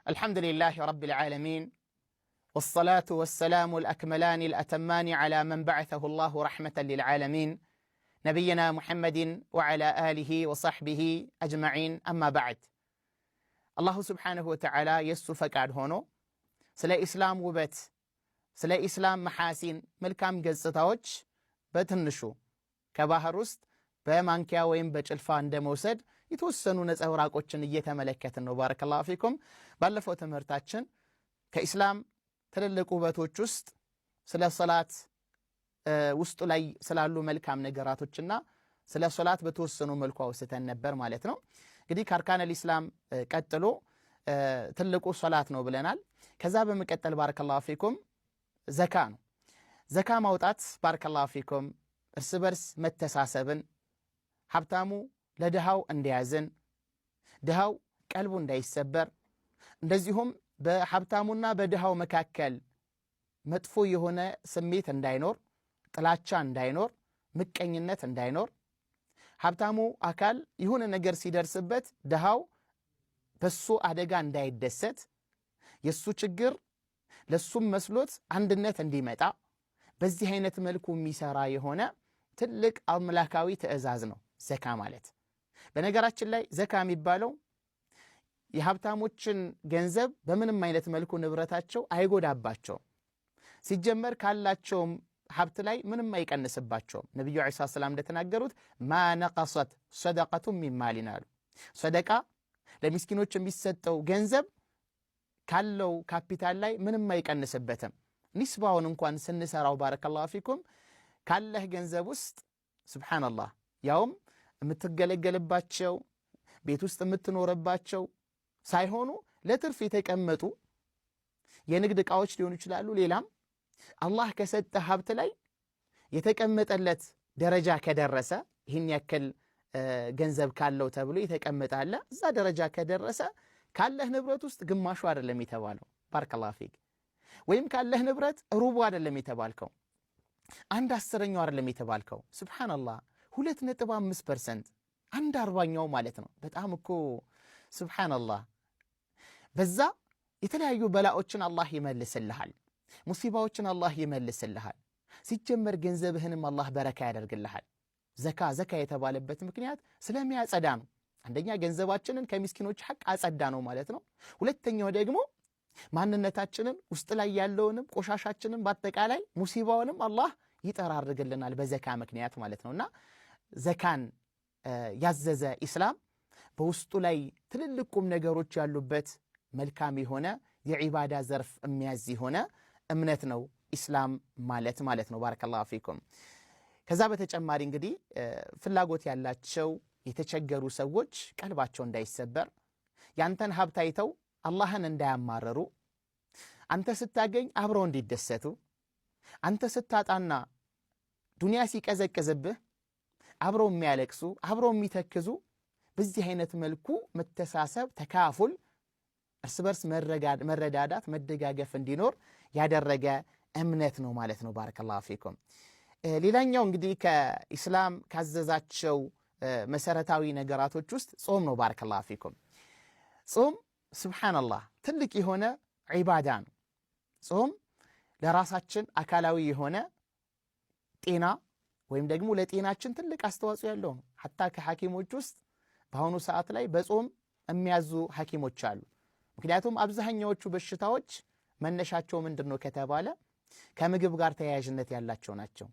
الحمد لله رب العالمين والصلاة والسلام الأكملان الأتمان على من بعثه الله رحمة للعالمين نبينا محمد وعلى آله وصحبه أجمعين أما بعد الله سبحانه وتعالى يسفك هونو سلا إسلام وبت سلا إسلام محاسين ملكام قزتاوج بتنشو كباهر وسط በማንኪያ ወይም በጭልፋ እንደመውሰድ የተወሰኑ ነፃ ወራቆችን እየተመለከትን ነው። ባረከላሁ ፊኩም። ባለፈው ትምህርታችን ከኢስላም ትልልቅ ውበቶች ውስጥ ስለ ሶላት ውስጡ ላይ ስላሉ መልካም ነገራቶችና ስለ ሶላት በተወሰኑ መልኩ አውስተን ነበር ማለት ነው። እንግዲህ ከአርካነል ኢስላም ቀጥሎ ትልቁ ሶላት ነው ብለናል። ከዛ በመቀጠል ባረከላሁ ፊኩም ዘካ ነው። ዘካ ማውጣት ባረከላሁ ፊኩም እርስ በርስ መተሳሰብን ሀብታሙ ለድሃው እንዲያዝን ድሃው ቀልቡ እንዳይሰበር እንደዚሁም በሀብታሙና በድሃው መካከል መጥፎ የሆነ ስሜት እንዳይኖር ጥላቻ እንዳይኖር ምቀኝነት እንዳይኖር ሀብታሙ አካል የሆነ ነገር ሲደርስበት ድሃው በሱ አደጋ እንዳይደሰት የሱ ችግር ለሱም መስሎት አንድነት እንዲመጣ በዚህ አይነት መልኩ የሚሰራ የሆነ ትልቅ አምላካዊ ትእዛዝ ነው ዘካ ማለት። በነገራችን ላይ ዘካ የሚባለው የሀብታሞችን ገንዘብ በምንም አይነት መልኩ ንብረታቸው አይጎዳባቸው ሲጀመር ካላቸው ሀብት ላይ ምንም አይቀንስባቸው። ነብዩ ዐለይሂ ሰላም እንደተናገሩት ማ ነቀሰት ሰደቀቱ ሚን ማሊን አሉ። ሰደቃ ለሚስኪኖች የሚሰጠው ገንዘብ ካለው ካፒታል ላይ ምንም አይቀንስበትም። ኒስባውን እንኳን ስንሰራው ባረከላሁ ፊኩም ካለህ ገንዘብ ውስጥ ሱብሃንአላህ ያውም የምትገለገልባቸው ቤት ውስጥ የምትኖርባቸው ሳይሆኑ ለትርፍ የተቀመጡ የንግድ ዕቃዎች ሊሆኑ ይችላሉ። ሌላም አላህ ከሰጠ ሀብት ላይ የተቀመጠለት ደረጃ ከደረሰ ይህን ያክል ገንዘብ ካለው ተብሎ የተቀመጣለ እዛ ደረጃ ከደረሰ ካለህ ንብረት ውስጥ ግማሹ አይደለም የተባለው ባረከላሁ ፊክ ወይም ካለህ ንብረት ሩቡ አይደለም የተባልከው 1/10 አይደለም የተባልከው ሱብሃንአላህ 2.5% 1/40 ማለት ነው። በጣም እኮ ሱብሃንአላህ በዛ የተለያዩ በላዎችን አላህ ይመልስልሃል፣ ሙሲባዎችን አላህ ይመልስልሃል። ሲጀመር ገንዘብህንም አላህ በረካ ያደርግልሃል። ዘካ የተባለበት ምክንያት ስለሚያጸዳ ነው። አንደኛ ገንዘባችንን ከሚስኪኖች ሐቅ አጸዳ ነው ማለት ነው። ሁለተኛው ደግሞ ማንነታችንን ውስጥ ላይ ያለውንም ቆሻሻችንን በአጠቃላይ ሙሲባውንም አላህ ይጠራርግልናል በዘካ ምክንያት ማለት ነውና ዘካን ያዘዘ ኢስላም በውስጡ ላይ ትልልቁም ነገሮች ያሉበት መልካም የሆነ የዒባዳ ዘርፍ የሚያዝ የሆነ እምነት ነው ኢስላም ማለት ነው። ባረከላሁ ፊኩም። ከዛ በተጨማሪ እንግዲህ ፍላጎት ያላቸው የተቸገሩ ሰዎች ቀልባቸው እንዳይሰበር ያንተን ሀብት አይተው አላህን እንዳያማረሩ አንተ ስታገኝ አብረው እንዲደሰቱ አንተ ስታጣና ዱንያ ሲቀዘቅዝብህ አብረው የሚያለቅሱ አብረው የሚተክዙ በዚህ አይነት መልኩ መተሳሰብ ተካፉል እርስ በርስ መረዳዳት መደጋገፍ እንዲኖር ያደረገ እምነት ነው ማለት ነው። ባረከላሁ ፊኩም። ሌላኛው እንግዲህ ከኢስላም ካዘዛቸው መሰረታዊ ነገራቶች ውስጥ ጾም ነው። ባረከላሁ ፊኩም። ጾም ሱብሃንአላህ ትልቅ የሆነ ዒባዳ ነው። ጾም ለራሳችን አካላዊ የሆነ ጤና ወይም ደግሞ ለጤናችን ትልቅ አስተዋጽኦ ያለው ነው። ሐታ ከሐኪሞች ውስጥ በአሁኑ ሰዓት ላይ በጾም የሚያዙ ሐኪሞች አሉ። ምክንያቱም አብዛኛዎቹ በሽታዎች መነሻቸው ምንድነው ከተባለ ከምግብ ጋር ተያያዥነት ያላቸው ናቸው።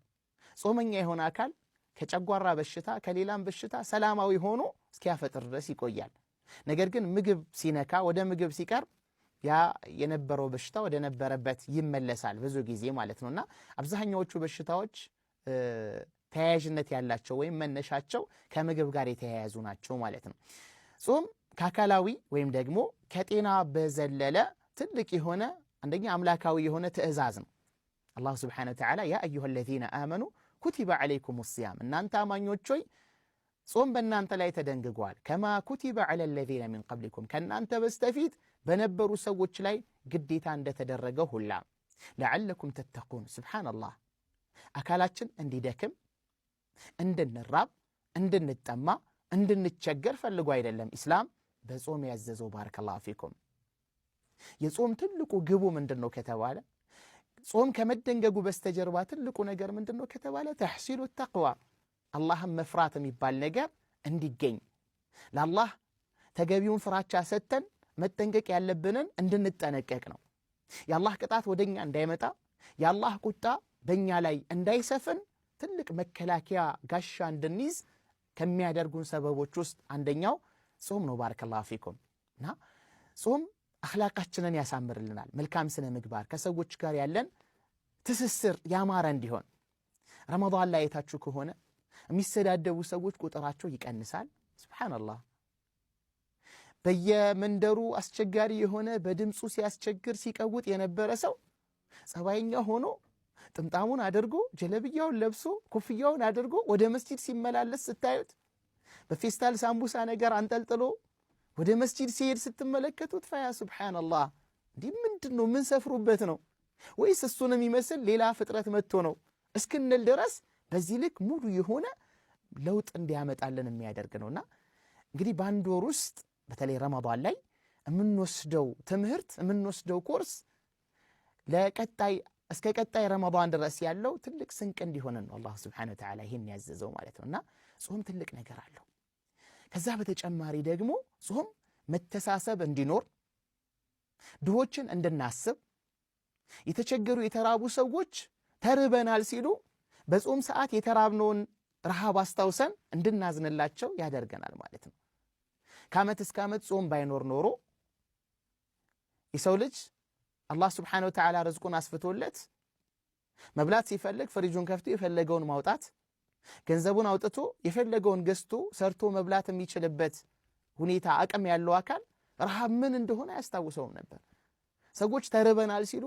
ጾመኛ የሆነ አካል ከጨጓራ በሽታ ከሌላም በሽታ ሰላማዊ ሆኖ እስኪያፈጥር ድረስ ይቆያል። ነገር ግን ምግብ ሲነካ ወደ ምግብ ሲቀርብ ያ የነበረው በሽታ ወደ ነበረበት ይመለሳል ብዙ ጊዜ ማለት ነውና አብዛኛዎቹ በሽታዎች ተያያዥነት ያላቸው ወይም መነሻቸው ከምግብ ጋር የተያያዙ ናቸው ማለት ነው። ጾም ከአካላዊ ወይም ደግሞ ከጤና በዘለለ ትልቅ የሆነ አንደኛ አምላካዊ የሆነ ትእዛዝ ነው። አላህ ሱብሓነሁ ወተዓላ ያ አዩሃ الذين آمنوا كتب عليكم الصيام እናንተ አማኞች ሆይ ጾም በእናንተ ላይ ተደንግጓል። ከማ ኩቲበ ዐለ الذين من قبلكم ከእናንተ በስተፊት በነበሩ ሰዎች ላይ ግዴታ እንደተደረገው ሁላ لعلكم تتقون ሱብሃንአላህ አካላችን እንዲደክም እንድንራብ እንድንጠማ እንድንቸገር ፈልጎ አይደለም ኢስላም በጾም ያዘዘው። ባረከላሁ ፊኩም። የጾም ትልቁ ግቡ ምንድነው ከተባለ ጾም ከመደንገጉ በስተጀርባ ትልቁ ነገር ምንድነው ከተባለ ተሕሲሉ ተቅዋ አላህን መፍራት የሚባል ነገር እንዲገኝ ለአላህ ተገቢውን ፍራቻ ሰተን መጠንቀቅ ያለብንን እንድንጠነቀቅ ነው። የአላህ ቅጣት ወደኛ እንዳይመጣ የአላህ ቁጣ በእኛ ላይ እንዳይሰፍን ትልቅ መከላከያ ጋሻ እንድንይዝ ከሚያደርጉን ሰበቦች ውስጥ አንደኛው ጾም ነው። ባረከላሁ ፊኩም። እና ጾም አኽላቃችንን ያሳምርልናል። መልካም ስነ ምግባር ከሰዎች ጋር ያለን ትስስር ያማረ እንዲሆን ረመዳን ላይ አይታችሁ ከሆነ የሚሰዳደቡ ሰዎች ቁጥራቸው ይቀንሳል። ሱብሃንአላህ። በየመንደሩ አስቸጋሪ የሆነ በድምፁ ሲያስቸግር ሲቀውጥ የነበረ ሰው ጸባይኛ ሆኖ ጥምጣሙን አድርጎ ጀለብያውን ለብሶ ኮፍያውን አድርጎ ወደ መስጂድ ሲመላለስ ስታዩት በፌስታል ሳምቡሳ ነገር አንጠልጥሎ ወደ መስጂድ ሲሄድ ስትመለከቱት ፈያ ሱብሃንአላህ እንዲህ ምንድነው ምን ሰፍሩበት ነው ወይስ እሱን የሚመስል ሌላ ፍጥረት መጥቶ ነው እስክንል ድረስ በዚህ ልክ ሙሉ የሆነ ለውጥ እንዲያመጣልን የሚያደርግ ነውና እንግዲህ በአንድ ወር ውስጥ በተለይ ረመዳን ላይ የምንወስደው ትምህርት የምንወስደው ኮርስ ለቀጣይ እስከ ቀጣይ ረመዳን ድረስ ያለው ትልቅ ስንቅ እንዲሆን ነው አላህ Subhanahu Wa Ta'ala ይሄን ያዘዘው ማለት ነውና ጾም ትልቅ ነገር አለው። ከዛ በተጨማሪ ደግሞ ጾም መተሳሰብ እንዲኖር ድሆችን እንድናስብ የተቸገሩ የተራቡ ሰዎች ተርበናል ሲሉ በጾም ሰዓት የተራብነውን ረሃብ አስታውሰን እንድናዝንላቸው ያደርገናል ማለት ነው። ከዓመት እስከ ዓመት ጾም ባይኖር ኖሮ የሰው ልጅ አላህ Subhanahu Wa Ta'ala ርዝቁን አስፍቶለት መብላት ሲፈልግ ፍሪጁን ከፍቶ የፈለገውን ማውጣት ገንዘቡን አውጥቶ የፈለገውን ገዝቶ ሰርቶ መብላት የሚችልበት ሁኔታ አቅም ያለው አካል ረሃብ ምን እንደሆነ ያስታውሰውም ነበር። ሰዎች ተርበናል ሲሉ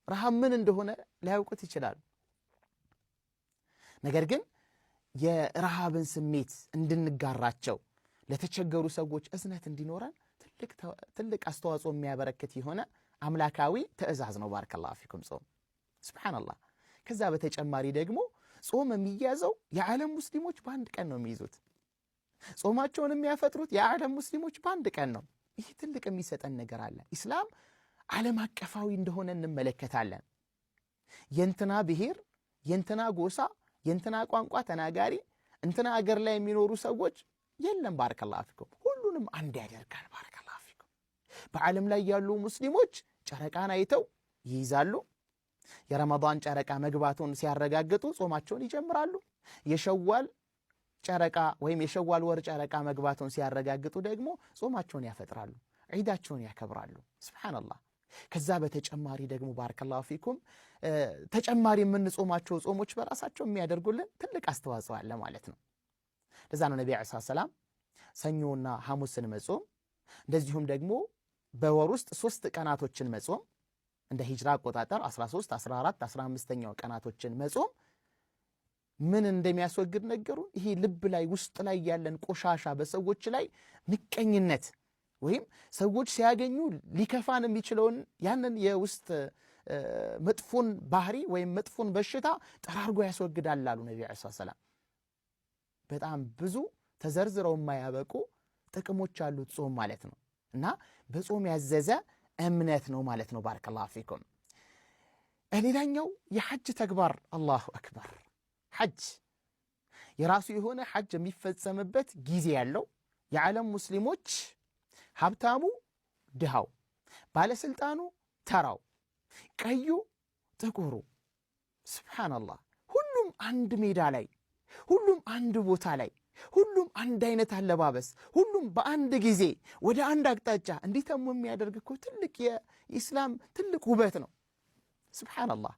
ረሃብ ምን እንደሆነ ሊያውቁት ይችላሉ። ነገር ግን የረሃብን ስሜት እንድንጋራቸው ለተቸገሩ ሰዎች እዝነት እንዲኖረን ትልቅ አስተዋጽኦ የሚያበረክት የሆነ አምላካዊ ትእዛዝ ነው። ባረከላሁ ፊኩም ጾም ሱብሃንአላህ። ከዛ በተጨማሪ ደግሞ ጾም የሚያዘው የዓለም ሙስሊሞች በአንድ ቀን ነው የሚይዙት። ጾማቸውን የሚያፈጥሩት የዓለም ሙስሊሞች በአንድ ቀን ነው። ይህ ትልቅ የሚሰጠን ነገር አለ። ኢስላም ዓለም አቀፋዊ እንደሆነ እንመለከታለን። የንትና ብሔር፣ የንትና ጎሳ፣ የንትና ቋንቋ ተናጋሪ እንትና አገር ላይ የሚኖሩ ሰዎች የለም። ባረከላሁ ፊኩም ሁሉንም አንድ ያደርጋል። ባረከላሁ ፊኩም በዓለም ላይ ያሉ ሙስሊሞች ጨረቃን አይተው ይይዛሉ። የረመዳን ጨረቃ መግባቱን ሲያረጋግጡ ጾማቸውን ይጀምራሉ። የሸዋል ጨረቃ ወይም የሸዋል ወር ጨረቃ መግባቱን ሲያረጋግጡ ደግሞ ጾማቸውን ያፈጥራሉ፣ ዒዳቸውን ያከብራሉ። ሱብሃንአላህ። ከዛ በተጨማሪ ደግሞ ባረከላሁ ፊኩም ተጨማሪ የምንጾማቸው ጾሞች በራሳቸው የሚያደርጉልን ትልቅ አስተዋጽኦ አለ ማለት ነው። ለዛ ነው ነብዩ ሰለላሁ ዐለይሂ ወሰለም ሰኞና ሐሙስን መጾም እንደዚሁም ደግሞ በወር ውስጥ 3 ቀናቶችን መጾም እንደ ሂጅራ አቆጣጠር 13 14 15ኛው ቀናቶችን መጾም ምን እንደሚያስወግድ ነገሩ። ይሄ ልብ ላይ ውስጥ ላይ ያለን ቆሻሻ በሰዎች ላይ ምቀኝነት ወይም ሰዎች ሲያገኙ ሊከፋን የሚችለውን ያንን የውስጥ መጥፎን ባህሪ ወይም መጥፎን በሽታ ጠራርጎ ያስወግዳል አሉ ነብዩ ሰለላሁ ዐለይሂ ወሰለም። በጣም ብዙ ተዘርዝረው የማያበቁ ጥቅሞች አሉት ጾም ማለት ነው። እና በጾም ያዘዘ እምነት ነው ማለት ነው። ባረከላሁ ፊኩም። ሌላኛው የሐጅ ተግባር አላሁ አክበር። ሐጅ የራሱ የሆነ ሐጅ የሚፈጸምበት ጊዜ ያለው የዓለም ሙስሊሞች ሀብታሙ ድሃው፣ ባለስልጣኑ ተራው፣ ቀዩ ጥቁሩ ሱብሃንአላህ ሁሉም አንድ ሜዳ ላይ ሁሉም አንድ ቦታ ላይ ሁሉም አንድ አይነት አለባበስ ሁሉም በአንድ ጊዜ ወደ አንድ አቅጣጫ እንዲተሙ የሚያደርግ እኮ ትልቅ የኢስላም ትልቅ ውበት ነው። ሱብሃንአላህ።